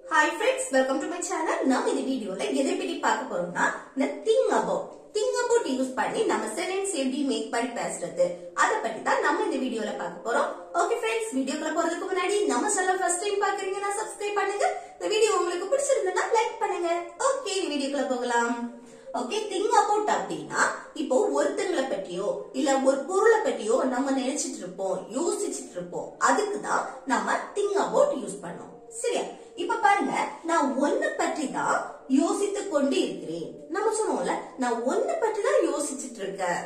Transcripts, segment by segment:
Hi friends, welcome to my channel. நாம் இந்த வீடியோல எதை பத்தி பார்க்க போறோம்னா the think about யூஸ் பண்ணி நம்ம சென்டென்ஸ் எப்படி மேக் பண்ணி பேசுறது அத பத்தி தான் நம்ம இந்த வீடியோல பார்க்க போறோம். ஓகே फ्रेंड्स, வீடியோக்குள்ள போறதுக்கு முன்னாடி நம்ம சேனல் ஃபர்ஸ்ட் டைம் பார்க்கறீங்கன்னா சப்ஸ்கிரைப் பண்ணுங்க. இந்த வீடியோ உங்களுக்கு பிடிச்சிருந்தா லைக் பண்ணுங்க. ஓகே, வீடியோக்குள்ள போகலாம். ஓகே, திங்க் அபவுட் அப்படின்னா இப்போ ஒருத்தங்களை பத்தியோ இல்ல ஒரு பொருளை பத்தியோ நம்ம நினைச்சிட்டு இருப்போம், யோசிச்சுட்டு இருப்போம். அதுக்கு தான் நம்ம திங்க் அபவுட் யூஸ் பண்ணோம். சரியா? இப்ப பாருங்க, நான் ஒன்ன பற்றி தான் யோசித்து கொண்டு இருக்கிறேன். நம்ம சொன்னோம்ல, நான் ஒன்ன பற்றி தான் யோசிச்சுட்டு இருக்கேன்,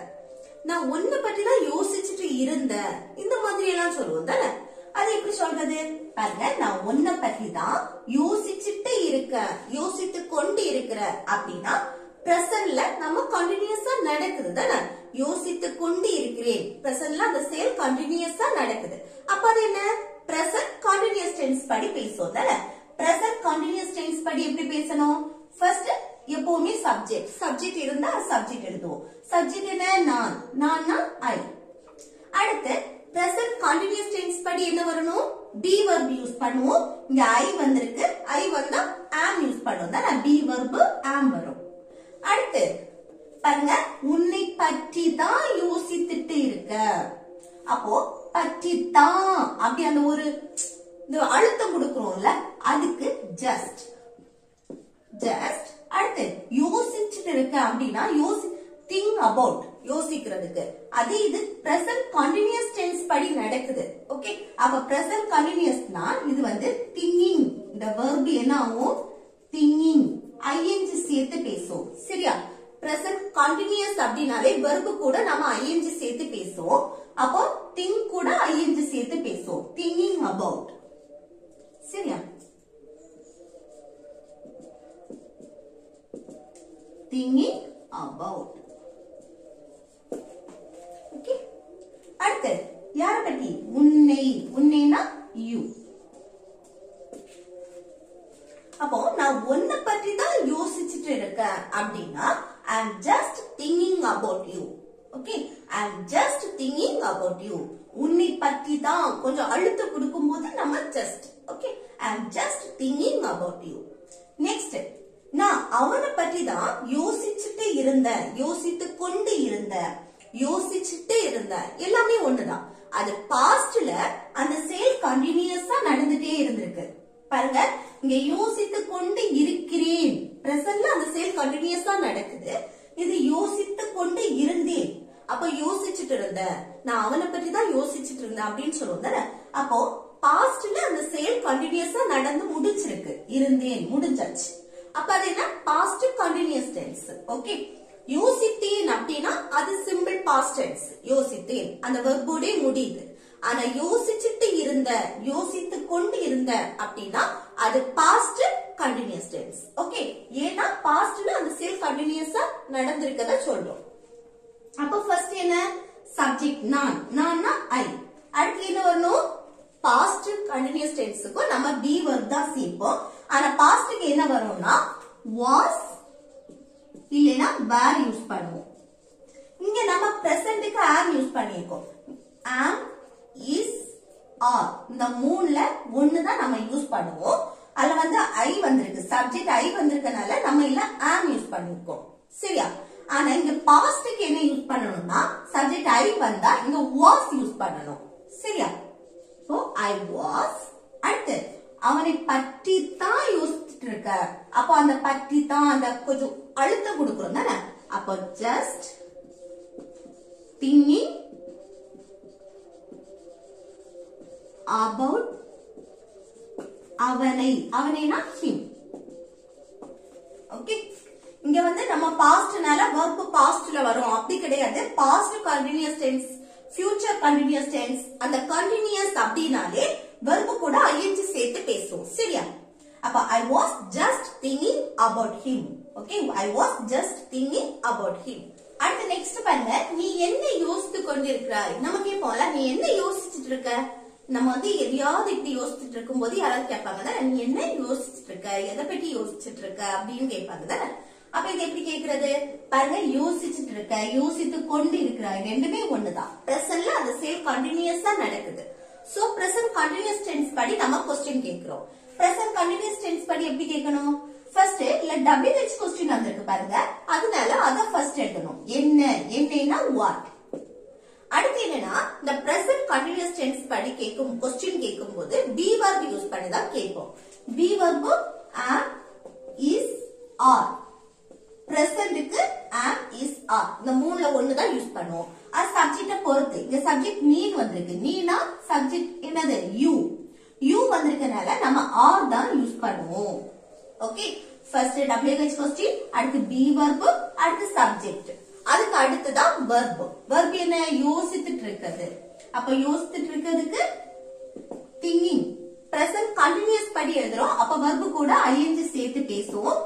நான் ஒன்ன பற்றி தான் யோசிச்சுட்டு இருந்தேன், இந்த மாதிரி எல்லாம் சொல்லுவோம் தானே. அது எப்படி சொல்றது? பாருங்க, நான் ஒன்ன பற்றி தான் யோசிச்சுட்டு இருக்கேன், யோசித்து கொண்டு இருக்கிறேன் அப்படின்னா பிரசன்ட்ல நம்ம கண்டினியூஸா நடக்குது தானே. யோசித்து கொண்டு இருக்கிறேன், பிரசன்ட்ல அந்த செயல் கண்டினியூஸா நடக்குது. அப்ப அது என்ன? பிரசன்ட் கண்டினியூஸ் டென்ஸ் படி பேசுவோம் தானே. பிரசன்ட் கண்டினியூஸ் டென்ஸ் படி எப்படி பேசணும்? ஃபர்ஸ்ட் எப்பவுமே சப்ஜெக்ட் இருந்தா சப்ஜெக்ட் எழுதுவோம். சப்ஜெக்ட் என்ன? நான், நான்னா ஐ. அடுத்து பிரசன்ட் கண்டினியூஸ் டென்ஸ் படி என்ன வரணும்? பி வெர்ப் யூஸ் பண்ணுவோம். இங்க ஐ வந்திருக்கு, ஐ வந்தா ஆம் யூஸ் பண்ணுவோம் தானே. பி வெர்ப் ஆம் வரும். அடுத்து பாருங்க, உன்னை பற்றி தான் யோசித்துட்டு இருக்க. அப்போ பற்றி தான் அப்படி அந்த ஒரு அழுத்தம் கொடுக்கிறோம்ல, அதுக்கு ஜஸ்ட். அடுத்து யோசிச்சுட்டு இருக்க அப்படின்னா திங்க் அபவுட், யோசிக்கிறதுக்கு. அதே இது பிரசன்ட் கண்டினியூஸ் டென்ஸ் படி நடக்குது. ஓகே, அப்ப பிரசன்ட் கண்டினியூஸ்னா இது வந்து திங்கிங். இந்த வெர்ப் என்ன ஆகும்? திங்கிங் ஐஎன்ஜி சேர்த்து பேசுவோம். சரியா? பிரசன்ட் கண்டினியூஸ் அப்படினாலே வெர்ப் கூட நம்ம ஐஎன்ஜி சேர்த்து பேசுவோம். அப்போ திங்க் கூட ஐஎன்ஜி சேர்த்து பேசுவோம். Thinking about. சரியா? Thinking about. ஓகே, அடுத்து யார பத்தி? உன்னை. உன்னைனா யூ. அப்போ நான் ஒன்ன பற்றி தான் யோசிச்சுட்டு இருக்கேன் அப்படின்னா I am just thinking about you. Okay, I am just thinking about you. உன்னை பற்றி தான் கொஞ்சம் அழுத்த கொடுக்கும் போது நம்ம just. Okay, I am just thinking about you. Next, நான் அவனை பற்றி தான் யோசிச்சுட்டு இருந்தேன், யோசித்து கொண்டு இருந்தேன், யோசிச்சுட்டு இருந்தேன். எல்லாமே ஒண்ணுதான். அது பாஸ்ட்ல அந்த செயல் கண்டினியூஸா நடந்துட்டே இருந்திருக்கு. பாருங்க, இங்க யோசித்து கொண்டு இருக்கிறேன், பிரசன்ட்ல அந்த செயல் கண்டினியூஸா நடக்குது. இது யோசித்து கொண்டு இருந்தேன், அப்ப யோசிச்சுட்டு இருந்தேன், நான் அவனை பற்றி தான் யோசிச்சுட்டு இருந்தேன் அப்படின்னு சொல்லுவோம் தானே. அப்போ பாஸ்ட்ல அந்த செயல் கண்டினியூஸா நடந்து முடிச்சிருக்கு, இருந்தேன் முடிஞ்சாச்சு. அப்ப அது என்ன? Past continuous tense. ஓகே, யோசித்தேன் அப்படின்னா அது சிம்பிள் பாஸ்ட் டென்ஸ். யோசித்தேன் அந்த வெர்போடே முடியுது. ஆனா யோசிச்சுட்டு இருந்த, யோசித்து கொண்டு இருந்த அப்படின்னா அது பாஸ்ட் கண்டினியூஸ் டென்ஸ். ஓகே, ஏன்னா பாஸ்ட்ல அந்த செயல் கண்டினியூஸா நடந்திருக்கத சொல்றோம். அப்ப ஃபர்ஸ்ட் என்ன? சப்ஜெக்ட் நான், நான்னா ஐ. அடுத்து என்ன வரணும்? பாஸ்ட் கண்டினியூஸ் டென்ஸ்க்கு நம்ம பி வெர்ப் தான் சேர்ப்போம். ஆனா பாஸ்ட்க்கு என்ன வரும்னா வாஸ் இல்லனா வேர் யூஸ் பண்ணுவோம். இங்க நம்ம பிரசன்ட்க்கு ஆம் யூஸ் பண்ணிருக்கோம். ஆம், இஸ், ஆர், இந்த மூணுல ஒண்ணு தான் நம்ம யூஸ் பண்ணுவோம். அதுல வந்து ஐ வந்திருக்கு, சப்ஜெக்ட் ஐ வந்திருக்கனால நம்ம இல்ல ஆம் யூஸ் பண்ணிருக்கோம். சரியா? ஆனா இங்க பாஸ்ட்க்கு என்ன யூஸ் பண்ணணும்னா சப்ஜெக்ட் ஐ வந்தா இங்க வாஸ் யூஸ் பண்ணணும். சரியா? So I was. அடுத்து அவனை பற்றி தான் யோசிச்சுட்டு இருக்க. அப்போ அந்த பற்றி தான் அந்த கொஞ்சம் அழுத்தம் கொடுக்கிறோம் தானே. அப்போ ஜஸ்ட் திங்கிங் about அவனை. அவனைனா him. ஓகே, இங்க வந்து நம்ம பாஸ்ட்னால வெர்ப் பாஸ்ட்ல வரும் அப்படி கிடையாது. Past continuous tense, future continuous tense. அந்த கண்டினியூஸ் அப்படினாலே வெர்ப் கூட ஐஎன்ஜி சேர்த்து பேசுவோம். சரியா? அப்ப I was just thinking about him. Okay, I was just thinking about him. அடுத்து நெக்ஸ்ட் பாருங்க, நீ என்ன யோசித்து கொண்டிருக்கிறாய். நம்ம கேட்போம்ல, நீ என்ன யோசிச்சுட்டு இருக்க. நம்ம வந்து எதையாவது இப்படி யோசிச்சுட்டு இருக்கும் போது யாராவது கேட்பாங்க, நீ என்ன யோசிச்சுட்டு இருக்க, எதை பற்றி யோசிச்சுட்டு இருக்க அப்படின்னு கேட்பாங்க தானே. அப்ப இது எப்படி கேக்குறது? பாருங்க, யோசிச்சுட்டு இருக்க, யோசித்து கொண்டு இருக்கிறாய், ரெண்டுமே ஒண்ணுதான். பிரசன்ட்ல அந்த செயல் கண்டினியூஸா நடக்குது. சோ பிரசன்ட் கண்டினியூஸ் டென்ஸ் படி நம்ம क्वेश्चन கேக்குறோம். present continuous tense படி எப்படி கேட்கணும்? First இல்ல WH question வந்திருக்கு பாருங்க. அதனால அத first எழுதணும். என்ன என்னன்னா what. அடுத்து என்னன்னா இந்த present continuous tense படி கேக்கும் question கேக்கும்போது be verb யூஸ் பண்ணி தான் கேட்போம். be verb am, is, are. present க்கு am, is, are. இந்த மூணுல ஒன்னு தான் யூஸ் பண்ணுவோம். அது சப்ஜெக்ட்ட பொறுத்து. இங்க சப்ஜெக்ட் நீ வந்திருக்கு. நீனா சப்ஜெக்ட் என்னது? you. you வந்திருக்கனால நம்ம are தான் யூஸ் பண்ணுவோம். ஓகே, ஃபர்ஸ்ட் WH question, அடுத்து be verb, அடுத்து subject. அதுக்கு அடுத்து தான் verb. verb என்ன? யோசித்துட்டு இருக்குது. அப்ப யோசித்துட்டு இருக்கிறதுக்கு thinking. present continuous படி எழுதுறோம். அப்ப verb கூட ing சேர்த்து பேசுவோம்.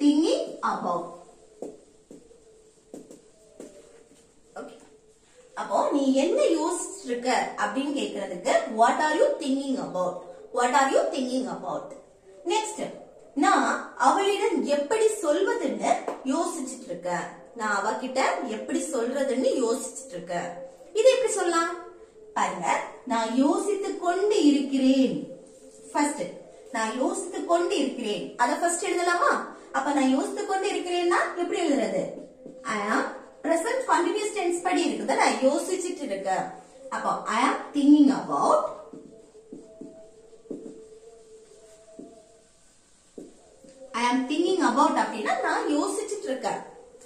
thinking about. ஓகே, அப்போ நீ என்ன யோசிச்சிட்டு இருக்க அப்படின்னு கேக்குறதுக்கு what are you thinking about? what are you thinking about? next, நான் அவளிடம் எப்படி சொல்வதுன்னு யோசிச்சுட்டு இருக்கேன். நான் அவகிட்ட எப்படி சொல்றதுன்னு யோசிச்சுட்டு இருக்கேன். இது எப்படி சொல்லலாம் பாருங்க. நான் யோசித்துக் கொண்டு இருக்கிறேன். ஃபர்ஸ்ட் நான் யோசித்துக் கொண்டு இருக்கிறேன். அத ஃபர்ஸ்ட் எழுதலாமா? அப்ப நான் யோசித்துக் கொண்டு இருக்கிறேன்னா எப்படி எழுதுறது? I am present continuous tense படி இருக்குது. நான் யோசிச்சுட்டு இருக்கேன். அப்ப I am thinking about. I am thinking about அப்படின்னா நான் யோசிச்சுட்டு இருக்கேன்.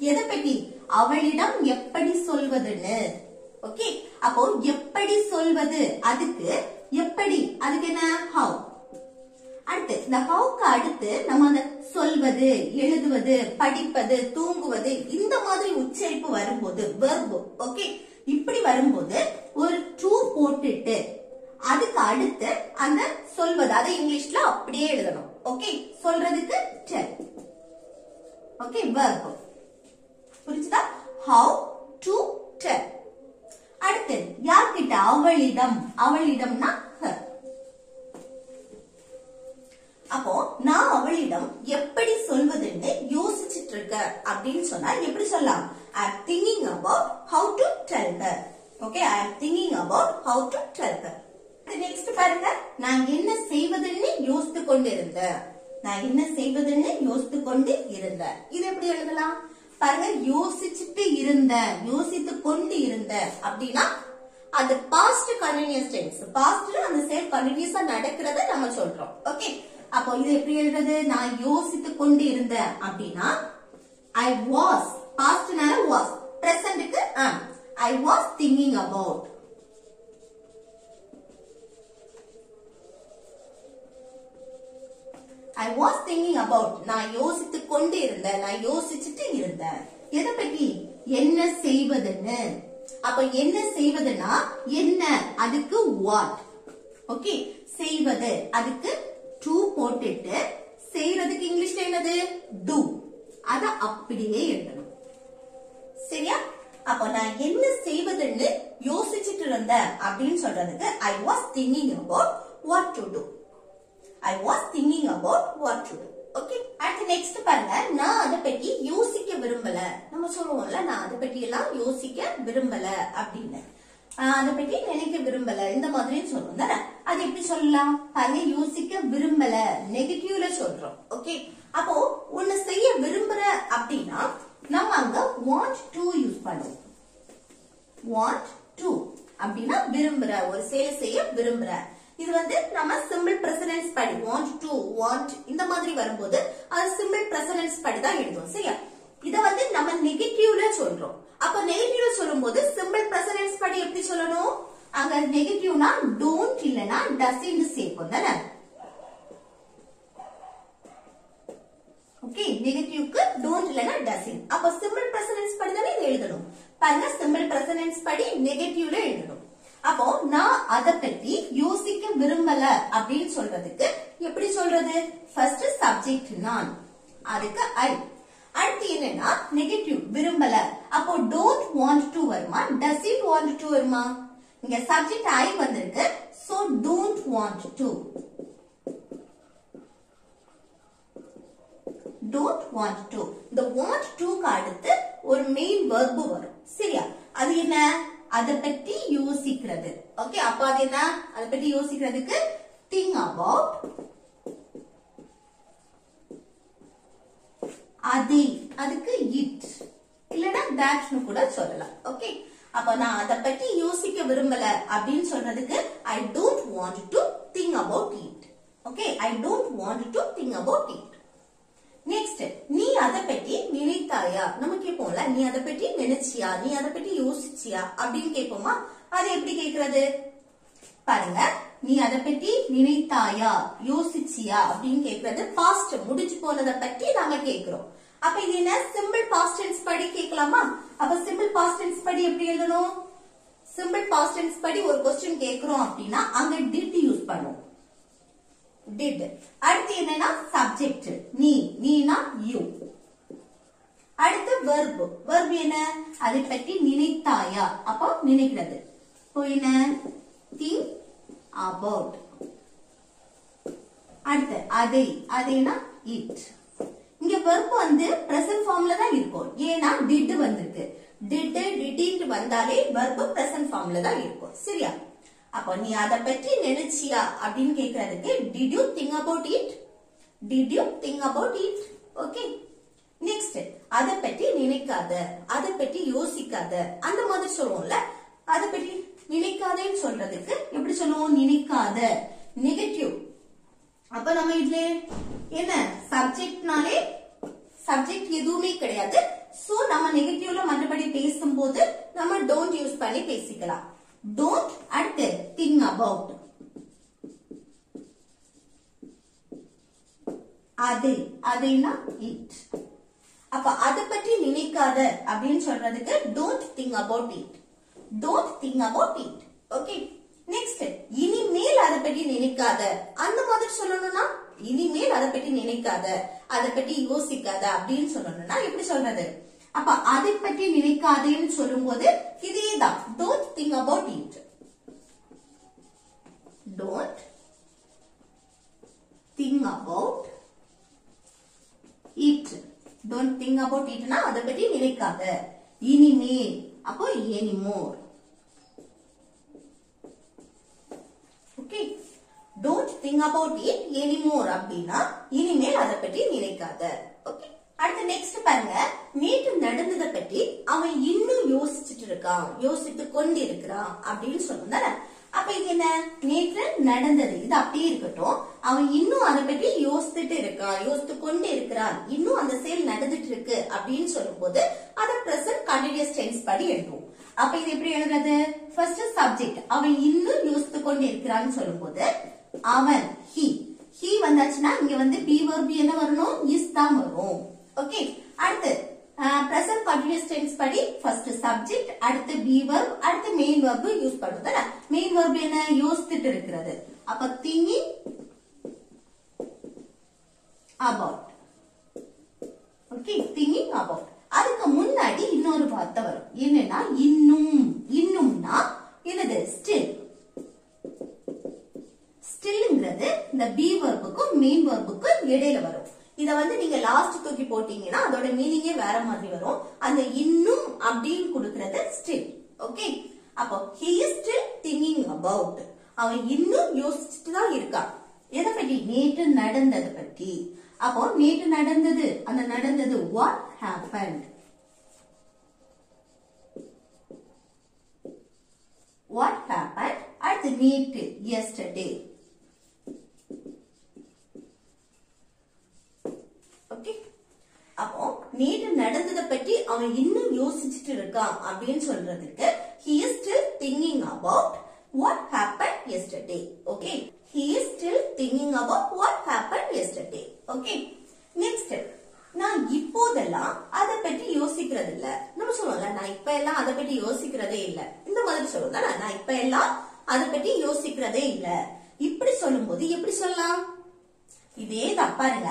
எதை பத்தி? அவளிடம் எப்படி சொல்வதுன்னு. ஓகே, அப்போ எப்படி சொல்வது, அதுக்கு எப்படி, அதுக்கு என்ன? how. அடுத்து இந்த howக்கு அடுத்து நம்ம அந்த சொல்வது, எழுதுவது, படிப்பது, தூங்குவது இந்த மாதிரி உச்சரிப்பு வரும்போது verb. ஓகே, இப்படி வரும்போது ஒரு to போட்டுட்டு அதுக்கு அடுத்து அந்த சொல்வது, அதை இங்கிலீஷ்ல அப்படியே எழுதணும். ஓகே, சொல்றதுக்கு tell. Okay, verb. புரிஞ்சுதா? how to tell. அடுத்து யார்கிட்ட? அவளிடம். அவளிடம்னா her. அப்போ நான் அவளிடம் எப்படி சொல்வதுன்னு யோசிச்சுட்டு இருக்க அப்படின்னு சொன்னா எப்படி சொல்லலாம்? I am thinking about how to tell her. Okay, I am thinking about how to tell her. Next பாருங்க. நான் என்ன செய்வதுன்னு யோசித்து கொண்டு இருந்தேன். நான் என்ன செய்வதுன்னு யோசித்து கொண்டு இருந்தேன். இது எப்படி எழுதலாம் பாருங்க. யோசிச்சுட்டு இருந்த, யோசித்து கொண்டு இருந்த அப்படின்னா அது பாஸ்ட் கண்டினியூஸ் டென்ஸ். பாஸ்ட்ல அந்த செயல் கண்டினியூஸா நடக்கிறத நம்ம சொல்றோம். ஓகே, அப்போ இது எப்படி எழுதுறது? நான் யோசித்து கொண்டு இருந்தேன் அப்படின்னா I was, பாஸ்ட்னால was, பிரசன்ட்க்கு am. I was thinking about. I was thinking about. நான் யோசித்து கொண்டு இருந்தேன், நான் யோசிச்சுட்டு இருந்தேன். எதை பத்தி? என்ன செய்வதுன்னு. அப்ப என்ன செய்வதுன்னா என்ன, அதுக்கு what. ஓகே, செய்வது அதுக்கு to போட்டுட்டு செய்யறதுக்கு இங்கிலீஷ்ல என்னது? do. அத அப்படியே எழுதணும். சரியா? அப்ப நான் என்ன செய்வதுன்னு யோசிச்சுட்டு இருந்தேன் அப்படின்னு சொல்றதுக்கு I was thinking about what to do. I was thinking about what to do. Okay, அடுத்து நெக்ஸ்ட் பாருங்க. நான் அத பத்தி யோசிக்க விரும்பல. நம்ம சொல்லுவோம்ல, நான் அத பத்தி எல்லாம் யோசிக்க விரும்பல அப்படின்னு. அத பத்தி நினைக்க விரும்பல இந்த மாதிரி சொல்றோம் தானே. அது எப்படி சொல்லலாம் பாருங்க. யோசிக்க விரும்பல நெகட்டிவ்ல சொல்றோம். ஓகே, அப்போ ஒன்னு செய்ய விரும்புற அப்படின்னா நம்ம அங்க want to யூஸ் பண்ணுவோம். want to அப்படின்னா விரும்புற, ஒரு செயல் செய்ய விரும்புற. இது வந்து நம்ம சிம்பிள் பிரசன்ஸ் படி want to, want இந்த மாதிரி வரும்போது அது சிம்பிள் பிரசன்ஸ் படி தான் எழுதுவோம். சரியா? இத வந்து நம்ம நெகட்டிவ்ல சொல்றோம். அப்ப நெகட்டிவ்ல சொல்லும்போது சிம்பிள் பிரசன்ஸ் படி எப்படி சொல்லணும்? அங்க நெகட்டிவ்னா don't இல்லனா doesn't சேர்ப்போம் தானே. ஓகே, நெகட்டிவ்க்கு don't இல்லனா doesn't. அப்ப சிம்பிள் பிரசன்ஸ் படி தானே இத எழுதணும். பாருங்க, சிம்பிள் பிரசன்ஸ் படி நெகட்டிவ்ல எழுதணும். அப்போ நான் அத பத்தி யோசிக்க விரும்பல அப்படின்னு சொல்றதுக்கு எப்படி சொல்றது? ஃபர்ஸ்ட் சப்ஜெக்ட் நான், அதுக்கு I. அடுத்து என்னன்னா நெகட்டிவ் விரும்பல. அப்போ don't want to வருமா, doesn't want to வருமா? இங்க சப்ஜெக்ட் I வந்திருக்கு. so don't want to. don't want to. இந்த want to க்கு அடுத்து ஒரு மெயின் verb வரும். சரியா? அது என்ன? அத பத்தி யோசிக்கிறது. ஓகே, அப்ப அது என்ன? அத பத்தி யோசிக்கிறதுக்கு think about. அதை, அதுக்கு இட் இல்லனா தட்னு கூட சொல்லலாம். ஓகே, அப்ப நான் அத பத்தி யோசிக்க விரும்பல அப்படின்னு சொல்றதுக்கு I don't want to think about it. Okay, I don't want to think about it. Next, நீ அத பத்தி நினைத்தாயா? நம்ம கேட்போம்ல, நீ அத பத்தி நினைச்சியா, நீ அத பத்தி யோசிச்சியா அப்படின்னு கேட்போமா? அது எப்படி கேக்குறது பாருங்க. நீ அத பத்தி நினைத்தாயா, யோசிச்சியா அப்படின்னு கேக்குறது பாஸ்ட், முடிஞ்சு போனத பத்தி நாம கேக்குறோம். அப்ப இது என்ன, சிம்பிள் பாஸ்ட் டென்ஸ் படி கேட்கலாமா? அப்ப சிம்பிள் பாஸ்ட் டென்ஸ் படி எப்படி எழுதணும்? சிம்பிள் பாஸ்ட் டென்ஸ் படி ஒரு क्वेश्चन கேக்குறோம் அப்படினா அங்க did யூஸ் பண்ணுவோம். did. அடுத்து என்னன்னா சப்ஜெக்ட், நீ, நீனா you. அடுத்து verb. verb என்ன, அதை பற்றி நினைத்தாயா, அப்ப நினைக்கிறது. இப்போ என்ன, think about. அடுத்து அதை, அதைனா it. இங்க verb வந்து present formல தான் இருக்கும். ஏனா did வந்திருக்கு. did, didn't வந்தாலே verb present formல தான் இருக்கும். சரியா? அப்ப நீ அத பத்தி நினைச்சியா அப்படின்னு கேக்குறதுக்கு did you think about it? Did you think about it? Okay. Next, அத பத்தி நினைக்காத, அத பத்தி யோசிக்காத அந்த மாதிரி சொல்லுவோம்ல. அத பத்தி நினைக்காதேன்னு சொல்றதுக்கு எப்படி சொல்லுவோம்? நினைக்காத, நெகட்டிவ். அப்ப நம்ம இதுல என்ன, சப்ஜெக்ட்னாலே சப்ஜெக்ட் எதுவுமே கிடையாது. சோ நம்ம நெகட்டிவ்ல மறுபடி பேசும்போது நம்ம டோன்ட் யூஸ் பண்ணி பேசிக்கலாம். டோன்ட். அடுத்து think about. அதை, அதைனா it. அப்ப அத பத்தி நினைக்காத அப்படின்னு சொல்றதுக்கு don't think about it. Don't think about it. Okay. Next, இனிமேல் அத பத்தி நினைக்காத அந்த மாதிரி சொல்லணும்னா, இனிமேல் அத பத்தி நினைக்காத, அத பத்தி யோசிக்காத அப்படின்னு சொல்லணும்னா எப்படி சொல்றது? அப்ப அதை பத்தி நினைக்காதேன்னு சொல்லும்போது இதேதான், don't think about it. Don't think about it. Don't think about it னா அத பத்தி நினைக்காத. இனிமேல், அப்போ anymore. Okay. Don't think about it anymore அப்படினா இனிமேல் அத பத்தி நினைக்காத. ஓகே. அடுத்து நெக்ஸ்ட் பாருங்க. நேற்று நடந்தத பத்தி அவன் இன்னும் யோசிச்சுட்டு இருக்கான், யோசித்து கொண்டு இருக்கிறான் அப்படின்னு சொல்லுங்க. அப்ப இது என்ன, நேற்று நடந்தது, இது அப்படியே இருக்கட்டும். அவன் இன்னும் அத பத்தி யோசிச்சுட்டு இருக்கான், யோசித்து கொண்டு இருக்கிறான், இன்னும் அந்த செயல் நடந்துட்டு இருக்கு அப்படின்னு சொல்லும்போது அத பிரசன்ட் கண்டினியூஸ் டென்ஸ் படி எழுதுவோம். அப்ப இது எப்படி எழுதுறது? ஃபர்ஸ்ட் சப்ஜெக்ட், அவன் இன்னும் யோசித்து கொண்டு இருக்கிறான்னு சொல்லும்போது அவன், he வந்தாச்சுன்னா இங்க வந்து be verb என்ன வரணும்? is தான் வரும். ஓகே. அடுத்து present continuous tense படி first subject, அடுத்து be verb, அடுத்து main verb யூஸ் பண்ணுதல. main verb என்ன? யோசித்துட்டு இருக்கிறது. அப்ப thinking about. ஓகே, thinking about. அதுக்கு முன்னாடி இன்னொரு வார்த்தை வரும். என்னன்னா இன்னும். இன்னும்னா என்னது? still. ஸ்டில்ங்கிறது இந்த be verb-க்கும் main verb-க்கும் இடையில வரும். இத வந்து நீங்க லாஸ்ட் தூக்கி போட்டீங்கன்னா அதோட மீனிங்கே வேற மாதிரி வரும். அந்த இன்னும் அப்படின்னு கொடுக்கிறது still. ஓகே. அப்போ he is still thinking about. அவன் இன்னும் யோசிச்சுட்டு தான் இருக்கான். எதை பத்தி? நேற்று நடந்தது பத்தி. அப்போ நேற்று நடந்தது, அந்த நடந்தது what happened. What happened? அடுத்து நேற்று, yesterday. ஓகே. அப்போ நேற்று நடந்தத பத்தி அவன் இன்னும் யோசிச்சுட்டு இருக்கான் அப்படின்னு சொல்றதுக்கு he is still thinking about what happened yesterday. Okay. He is still thinking about what happened yesterday. Okay. Next, நான் இப்போதெல்லாம் அத பத்தி யோசிக்கிறது இல்ல. நம்ம சொல்லுவோம்ல, நான் இப்ப எல்லாம் அத பத்தி யோசிக்கிறதே இல்ல. இந்த மாதிரி சொல்லுவோம், நான் இப்ப எல்லாம் அத பத்தி யோசிக்கிறதே இல்ல. இப்படி சொல்லும்போது எப்படி சொல்லலாம்? இதே தான் பாருங்க.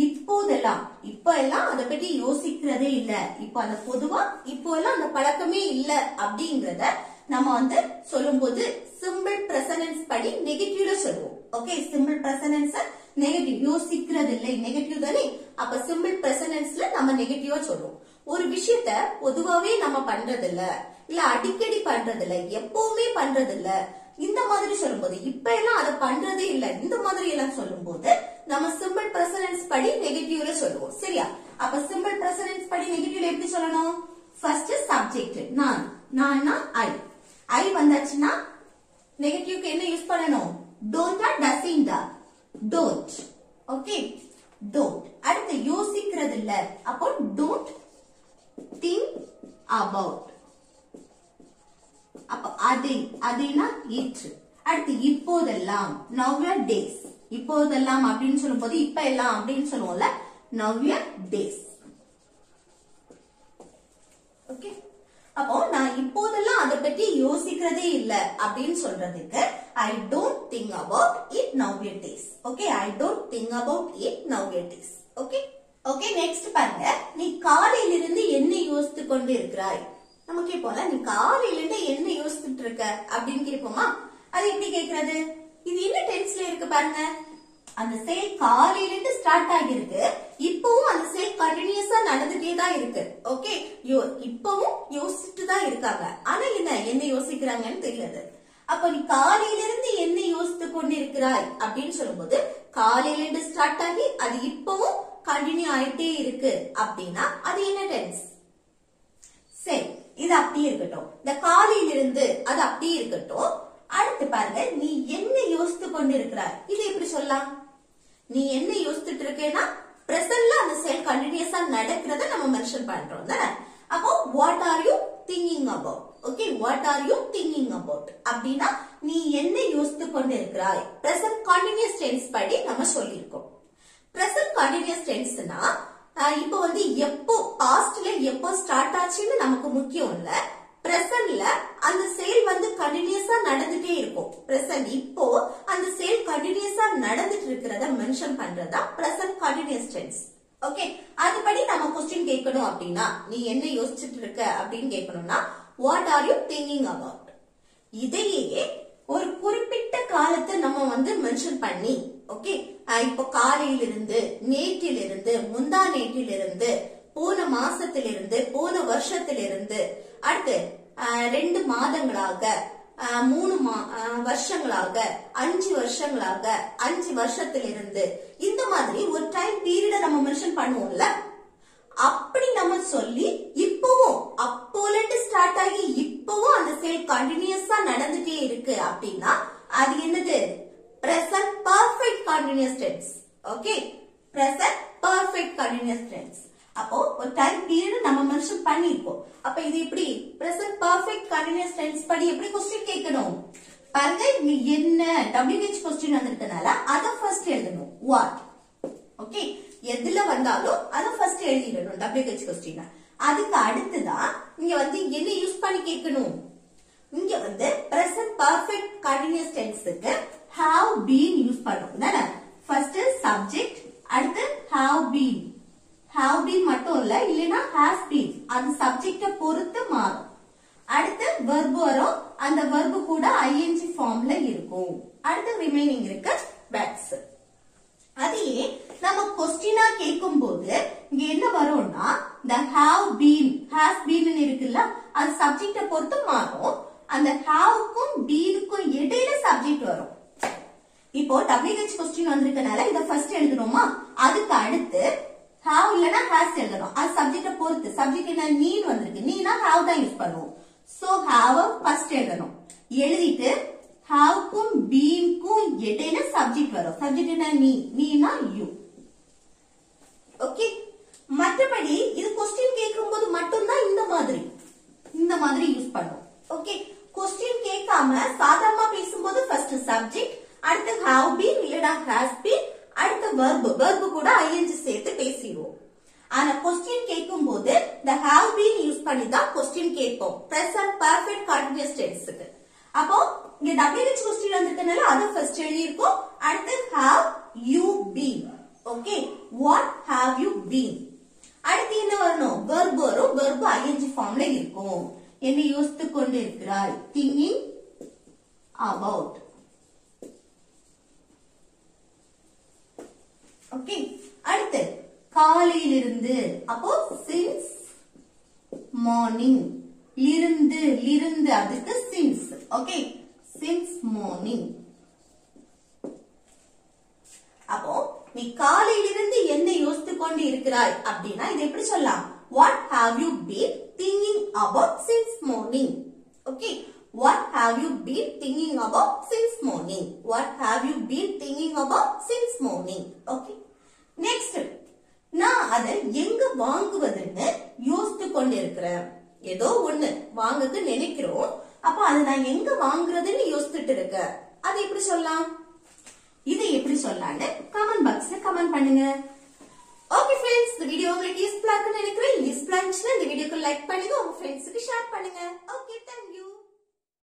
இப்போதெல்லாம், இப்ப எல்லாம் அத பத்தி யோசிக்கிறதே இல்ல. இப்ப அந்த பொதுவா இப்போ எல்லாம் அந்த பழக்கமே இல்ல அப்படிங்கறத நம்ம வந்து சொல்லும்போது சிம்பிள் பிரசன்ஸ் படி நெகட்டிவ்ல சொல்லுவோம். ஓகே. சிம்பிள் பிரசன்ஸ் நெகட்டிவ், யோசிக்கிறது இல்லை, நெகட்டிவ் தானே. அப்ப சிம்பிள் பிரசன்ஸ்ல நம்ம நெகட்டிவா சொல்லுவோம். ஒரு விஷயத்த பொதுவாவே நம்ம பண்றது இல்ல அடிக்கடி பண்றது இல்ல, எப்பவுமே பண்றது இல்ல, இந்த மாதிரி சொல்லும்போது இப்ப எல்லாம் அத பண்றதே இல்ல, இந்த மாதிரி எல்லாம் சொல்லும்போது நம்ம சிம்பிள் பிரசன்ஸ் படி நெகட்டிவ்ல சொல்லுவோம் சரியா அப்ப சிம்பிள் பிரசன்ட் டென்ஸ் படி நெகட்டிவ்ல எப்படி சொல்லணும் ஃபர்ஸ்ட் சப்ஜெக்ட் நான்னா ஐ வந்தாச்சுன்னா நெகட்டிவ்க்கு என்ன யூஸ் பண்ணணும் don't or doesn't don't okay don't அடுத்து யோசிக்கிறது இல்ல அப்போ don't think about அப்ப அதுனா it அடுத்து இப்போதெல்லாம் nowadays இப்போதெல்லாம் அப்படின்னு சொல்லும்போது இப்ப எல்லாம் அப்படின்னு சொல்லுவோம்ல nowadays okay அப்போ நான் இப்போதெல்லாம் அத பத்தி யோசிக்கிறதே இல்ல அப்படின்னு சொல்றதுக்கு I don't think about it nowadays okay I don't think about it nowadays okay okay next பாருங்க நீ காலையில இருந்து என்ன யோசித்து கொண்டு இருக்கிறாய் நமக்கு போல நீ காலையில இருந்து என்ன யோசிச்சுட்டு இருக்க அப்படின்னு கேட்போமா அது எப்படி கேக்குறது இது என்ன டென்ஸ்ல இருக்கு பாருங்க அந்த செயல் காலையில இருந்து ஸ்டார்ட் ஆகிருக்கு இப்பவும் அந்த செயல் கண்டினியூஸா நடந்துட்டே தான் இருக்கு ஓகே இப்பவும் யோசிச்சுட்டு தான் இருக்காங்க ஆனா என்ன யோசிக்கிறாங்கன்னு தெரியாது அப்ப நீ காலையில இருந்து என்ன யோசித்து கொண்டு இருக்கிறாய் அப்படின்னு சொல்லும்போது காலையில இருந்து ஸ்டார்ட் ஆகி அது இப்பவும் கண்டினியூ ஆயிட்டே இருக்கு அப்படின்னா அது என்ன டென்ஸ் சரி இது அப்படியே இருக்கட்டும் இந்த காலையில இருந்து அது அப்படியே இருக்கட்டும் அடுத்து பாருங்க நீ என்ன யோசித்து கொண்டு இருக்கிறாய் இது எப்படி சொல்லலாம் நீ என்ன யோசிச்சுட்டு இருக்கேன்னா பிரசன்ட்ல அந்த செயல் கண்டினியூஸா நடக்கிறத நம்ம மென்ஷன் பண்றோம் தானே அப்போ what are you thinking about okay what are you thinking about அப்படின்னா நீ என்ன யோசித்து கொண்டு இருக்கிறாய் பிரசன்ட் கண்டினியூஸ் டென்ஸ் படி நம்ம சொல்லியிருக்கோம் பிரசன்ட் கண்டினியூஸ் டென்ஸ்னா இப்போ வந்து எப்போ பாஸ்ட்ல எப்போ ஸ்டார்ட் ஆச்சுன்னு நமக்கு முக்கியம் இல்ல பிரசன்ட்ல அந்த செயல் வந்து கண்டினியூஸா நடந்துட்டே இருக்கும் பிரசன்ட் இப்போ அந்த செயல் கண்டினியூஸா நடந்துட்டு இருக்கிறத மென்ஷன் பண்றதா பிரசன்ட் கண்டினியூஸ் டென்ஸ் ஓகே அதுபடி நம்ம क्वेश्चन கேட்கணும் அப்படின்னா நீ என்ன யோசிச்சுட்டு இருக்க அப்படின்னு கேட்கணும்னா what are you thinking about இதையே ஒரு குறிப்பிட்ட காலத்தை நம்ம வந்து மென்ஷன் பண்ணி ஓகே இப்போ காலையிலிருந்து நேற்றிலிருந்து முந்தா நேற்றிலிருந்து போன மாசத்திலிருந்து போன வருஷத்திலிருந்து அடுத்து 2 மாதங்களாக 3 வருஷங்களாக 5 வருஷங்களாக 5 வருஷத்திலிருந்து இந்த மாதிரி ஒரு டைம் பீரியட நம்ம மென்ஷன் பண்ணுவோம்ல அப்படி நம்ம சொல்லி இப்பவும் அப்போல இருந்து ஸ்டார்ட் ஆகி இப்பவும் அந்த செயல் கண்டினியூஸா நடந்துட்டே இருக்கு அப்படின்னா அது என்னது present perfect continuous tense okay present perfect continuous tense அப்போ ஒரு டைம் பீரியட் நம்ம மென்ஷன் பண்ணிருக்கோம் அப்ப இது எப்படி present perfect continuous tense படி எப்படி क्वेश्चन கேட்கணும் பாருங்க நீ என்ன WH क्वेश्चन வந்திருக்கனால அத ஃபர்ஸ்ட் எழுதணும் what ஓகே எதுல வந்தாலும் அத ஃபர்ஸ்ட் எழுதிடணும் WH क्वेश्चन அதுக்கு அடுத்துதான் இங்க வந்து என்ன யூஸ் பண்ணி கேட்கணும் இங்க வந்து present perfect continuous tenseக்கு have been use பண்ணனும் தானே ஃபர்ஸ்ட் சப்ஜெக்ட் அடுத்து have been மட்டும் இல்லனா has been அது சப்ஜெக்ட்ட பொறுத்து மாறும் அடுத்து verb வரும் அந்த verb கூட ing ஃபார்ம்ல இருக்கும் அடுத்து ரிமைனிங் இருக்கு verbs அதையே நம்ம क्वेश्चना கேக்கும்போது இங்க என்ன வரும்னா the have been has been ன்னு இருக்குல்ல அது சப்ஜெக்ட்ட பொறுத்து மாறும் அந்த haveக்கும் beenக்கும் இடையில சப்ஜெக்ட் வரும் இப்போ WH क्वेश्चन வந்திருக்கனால இத ஃபர்ஸ்ட் எழுதணுமா அதுக்கு அடுத்து have இல்லனா has எழுதணும் அது சப்ஜெக்ட்ட பொறுத்து சப்ஜெக்ட் என்ன நீன்னு வந்திருக்கு நீனா have தான் யூஸ் பண்ணுவோம் சோ have ஃபர்ஸ்ட் எழுதணும் எழுதிட்டு haveக்கும் beenக்கும் இடையில சப்ஜெக்ட் வரும் சப்ஜெக்ட் என்ன நீனா you ஓகே மற்றபடி இது क्वेश्चन கேக்கும்போது மட்டும் தான் இந்த மாதிரி யூஸ் பண்ணுவோம் ஓகே क्वेश्चन கேட்காம சாதாரணமா பேசும்போது ஃபர்ஸ்ட் சப்ஜெக்ட் அடுத்து have been இல்லனா has been அடுத்து verb கூட ing சேர்த்து பேசிடுவோம் ஆனா क्वेश्चन கேக்கும்போது the have been யூஸ் பண்ணி தான் क्वेश्चन கேட்போம் present perfect continuous tenseக்கு அப்போ இங்க WH क्वेश्चन வந்திருக்கனால அத ஃபர்ஸ்ட் எழுதி இருக்கோம் அடுத்து have you been okay what have you been அடுத்து என்ன வரணும் verb வரும் verb ing ஃபார்ம்ல இருக்கும் என்ன யோசித்து கொண்டு இருக்கிறாய் thinking about ஓகே அடுத்து காலையிலிருந்து அப்போ since morning இருந்து அதுக்கு since ஓகே since morning அப்போ நீ காலையிலிருந்து என்ன இருக்கிறாய் அப்படின்னா இது எப்படி சொல்லலாம்? What have you been thinking about since morning? Okay. What have you been thinking about since morning? What have you been thinking about since morning? Okay. Next. நான் அதை எங்க வாங்குவதுன்னு யோசித்து கொண்டிருக்கிறேன். ஏதோ ஒண்ணு வாங்குறது நினைக்கிறோம். அப்ப அதை நான் எங்க வாங்குறதுன்னு யோசிச்சுட்டு இருக்கேன். அது எப்படி சொல்லலாம்? இதை எப்படி சொல்லலாம்னு கமெண்ட் பாக்ஸ்ல கமெண்ட் பண்ணுங்க. ஓகே ஃப்ரெண்ட்ஸ், இந்த வீடியோ உங்களுக்கு யூஸ்ஃபுல்லா இருக்குன்னு நினைக்கிறேன். யூஸ்ஃபுல்லா இருந்துச்சுன்னா இந்த வீடியோக்கு லைக் பண்ணுங்க, உங்க ஃப்ரெண்ட்ஸ்க்கு ஷேர் பண்ணுங்க. ஓகே.